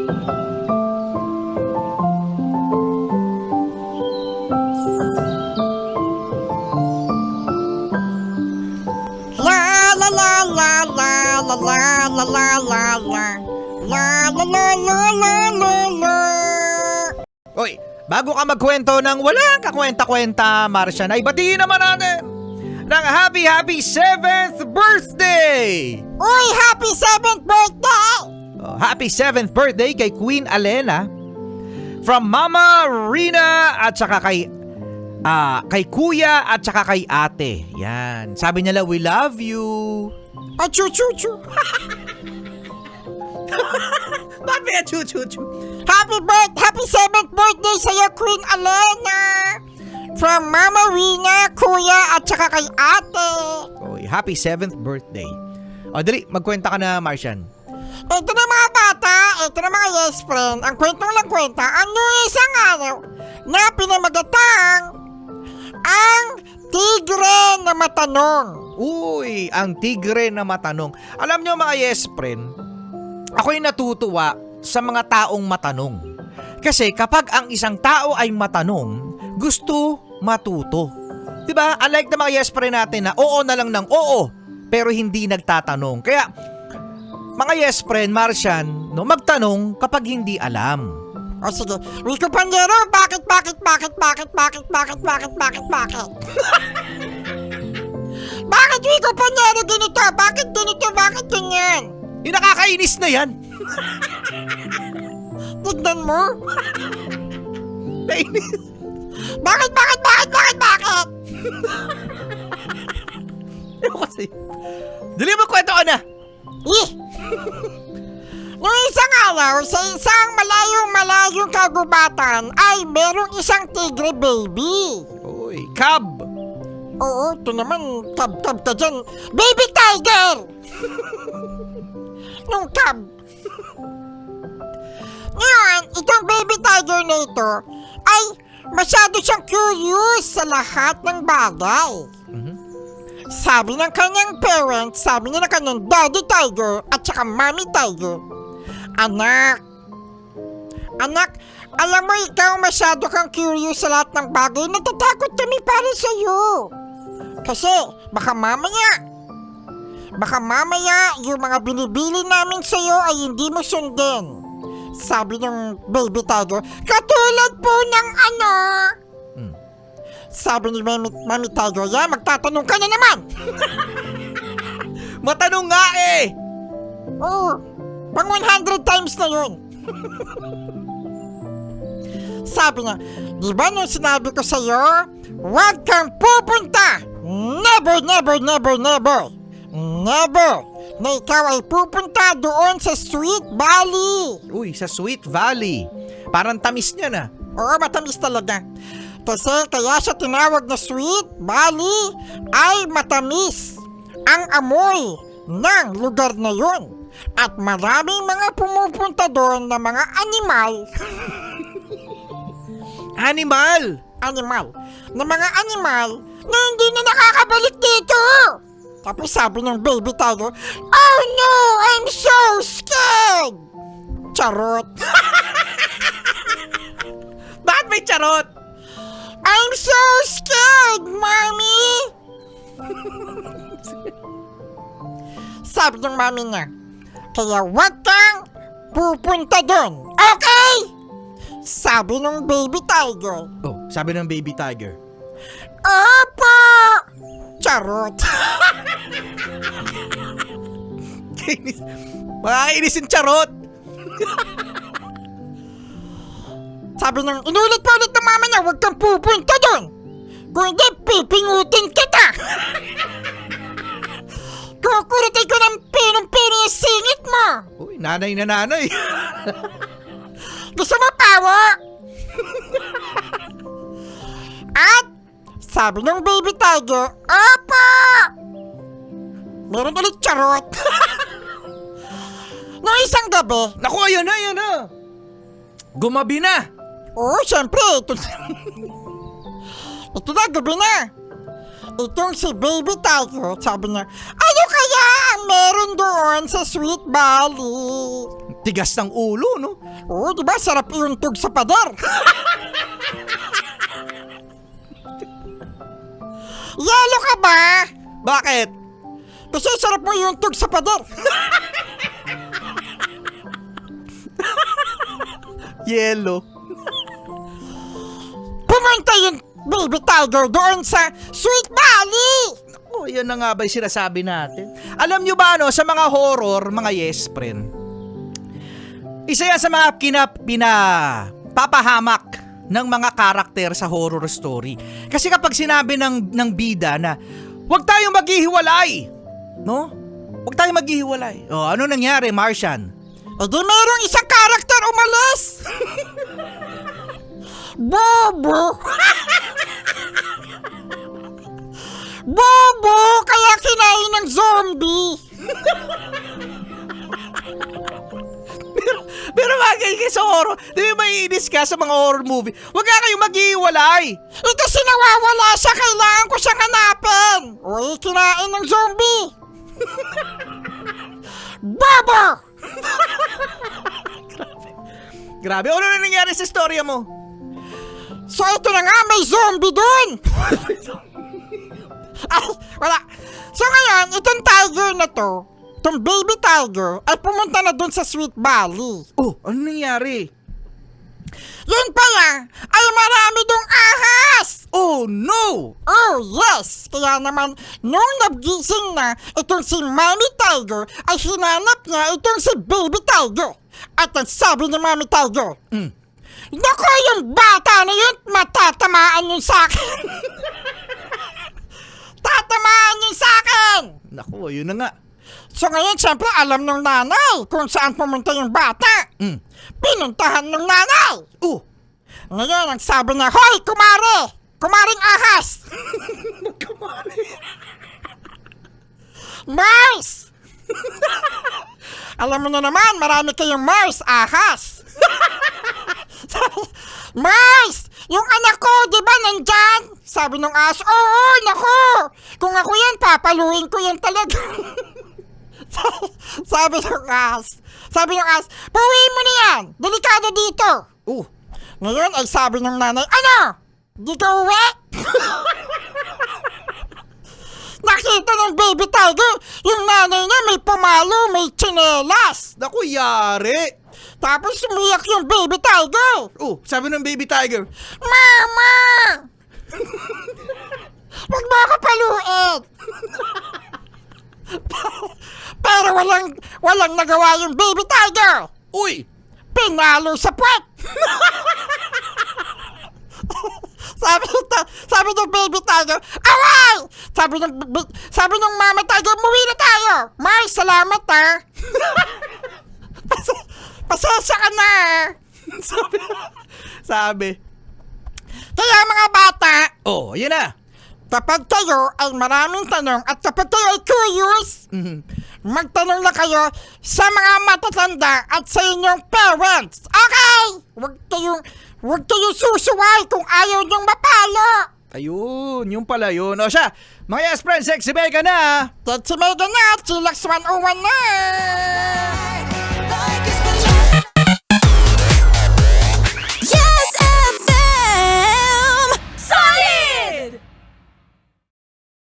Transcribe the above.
La la la la la la la la la la la la la la la la la la. Uy, bago ka magkwento ng walang kakwenta-kwenta, Martian, ay batiin naman natin ng happy 7th birthday! Uy, happy 7th birthday! Happy 7th birthday kay Queen Alena from Mama Rina at saka kay Kuya at saka kay Ate. Yan. Sabi nila, we love you. Chu-chu-chu. Bakit may chu-chu-chu? Happy 7th birthday sa'yo, Queen Alena! From Mama Rina, Kuya, at saka kay Ate. Uy, happy 7th birthday. O, dali, magkwenta ka na, Martian. Ito na mga bata, ito na mga yes friend. Ang kwentong lang kwenta, ano isang araw na pinamagatang ang tigre na matanong. Uy, ang tigre na matanong. Alam nyo mga yes friend, ako'y natutuwa sa mga taong matanong. Kasi kapag ang isang tao ay matanong, gusto matuto. Diba? Unlike na mga yes friend natin na oo na lang ng oo, pero hindi nagtatanong. Kaya, mga yes friend, Martian, no, magtanong kapag hindi alam. O sige, Rico Pandero, bakit? Bakit Rico Pandero ganito? Bakit ganito? Bakit ganyan? Yung nakakainis na yan. Tignan mo. Nainis. Bakit? Ewan kasi. Dali mo kwento ka na. Noong isang araw, sa isang malayong kagubatan ay merong isang tigre baby. Uy, cub. Oo, ito naman, cub ka dyan. Baby tiger! Nung cub. Ngayon, itong baby tiger na ito ay masyado siyang curious sa lahat ng bagay. Sabi ng kanyang parents, sabi niya ng kanyang daddy tiger at saka mommy tiger, Anak, alam mo ikaw masyado kang curious sa lahat ng bagay, natatakot kami para sa'yo. Kasi baka mamaya yung mga binibili namin sa'yo ay hindi mo sundin. Sabi ng baby tiger, katulad po ng ano? Sabi ni Mami Tiger, magtatanong ka na naman. Matanong nga eh. Oo, pang 100 times na yun. Sabi niya, di ba nung sinabi ko sa'yo, huwag kang pupunta. Never na ikaw ay pupunta doon sa Sweet Valley. Uy, sa Sweet Valley. Parang tamis niya na. Oo, matamis talaga. Kasi kaya siya tinawag na Sweet Valley ay matamis ang amoy ng lugar na yun. At maraming mga pumupunta doon na mga animal. Na mga animal na hindi na nakakabalik dito. Tapos sabi ng baby tiger, oh no, I'm so scared. Charot. Bakit may charot? I'm so scared, Mommy! Sabi ng mami niya, kaya huwag kang pupunta doon, okay? Sabi ng baby tiger. Oh, sabi ng baby tiger. Opo! Charot. Makakainis yung charot. Sabi ng inulit pa ulit ng mama niya, huwag kang pupunta doon. Kung hindi, pipingutin kita. Kukurutin ko ng pinong-pino yung singit mo. Uy, nanay na nanay. Gusto mo pawa? At sabi ng baby tiger, Opo! Meron ulit charot. Noong isang gabi, Naku, ayan na. Gumabi na. oo, syempre, ito na, gabi na. Itong si baby tiger, sabi niya, ano kaya ang meron doon sa Sweet Valley? Tigas ng ulo, no? Oo, di ba? Sarap iuntog sa pader. Yelo ka ba? Bakit? Kasi sarap mo iuntog sa pader. Yelo. Pumunta yung baby tiger doon sa Sweet Valley. Oh, yan na nga ba yung sinasabi natin? Alam nyo ba ano, sa mga horror, mga yes friend, isa yan sa mga papahamak ng mga karakter sa horror story. Kasi kapag sinabi ng bida na huwag tayong maghihiwalay, no? Huwag tayong maghihiwalay. Oh, ano nangyari, Martian? E di merong isang karakter umalis. Bobo. Bobo, kaya kinain ng zombie. Pero bagay kayo sa horror, di ba maiinis ka sa mga horror movie? Huwag ka kayong maghihiwalay. Eh kasi nawawala siya, kailangan ko siyang hanapin. Uy, kinain ng zombie. Bobo. Grabe, ano na nangyari sa storya mo? So ito na nga, may zombie dun. Ay, wala. So ngayon, itong tiger na to, itong baby tiger, ay pumunta na dun sa Sweet Valley. Oh, ano nangyari? Yun pala, ay marami dong ahas. Oh no! Oh yes, kaya naman nung nagising na itong si Mommy Tiger, ay hinanap niya itong si Baby Tiger. At ang sabi ni Mommy Tiger, Naku, yung bata na yun, matatamaan yun sa akin. Tatamaan yun sa akin. Naku, yun na nga. So ngayon, syempre, alam ng nanay kung saan pumunta yung bata. Pinuntahan ng nanay. Ngayon, ang sabi niya, Hoy, kumare! Kumaring ahas! Mars! Alam mo na naman, marami kayong Mars, ahas. Mars! Yung anak ko, di ba, nandyan? Sabi ng ahas, oo, naku! Kung ako yan, papaluin ko yan talaga. Sabi ng ahas, pauwiin mo na yan! Delikado dito! Ngayon ay sabi ng nanay, ano? Di ka uwi? Nakita ng baby tiger, yung nanay niya may pamalo, may tsinelas. Naku, yari! Tapos umiyak yung baby tiger. Sabi ng baby tiger, Mama! Huwag mo ako paluin. Pero walang nagawa yung baby tiger. Uy! Pinalo sa puwet. Sabi ng baby tiger, away! Sabi ng mama tiger, muwi na tayo. May salamat ha. Pasensya ka na. Sabi. Kaya mga bata, Yun na. kapag kayo ay maraming tanong at kapag kayo ay curious, magtanong lang kayo sa mga matatanda at sa inyong parents. Okay? Huwag kayong susuway kung ayaw niyong mapalo. Ayun, yung pala yun. O siya, mga yes friends, sexy Mega na. Sexy Mega na, Chillax 101 na.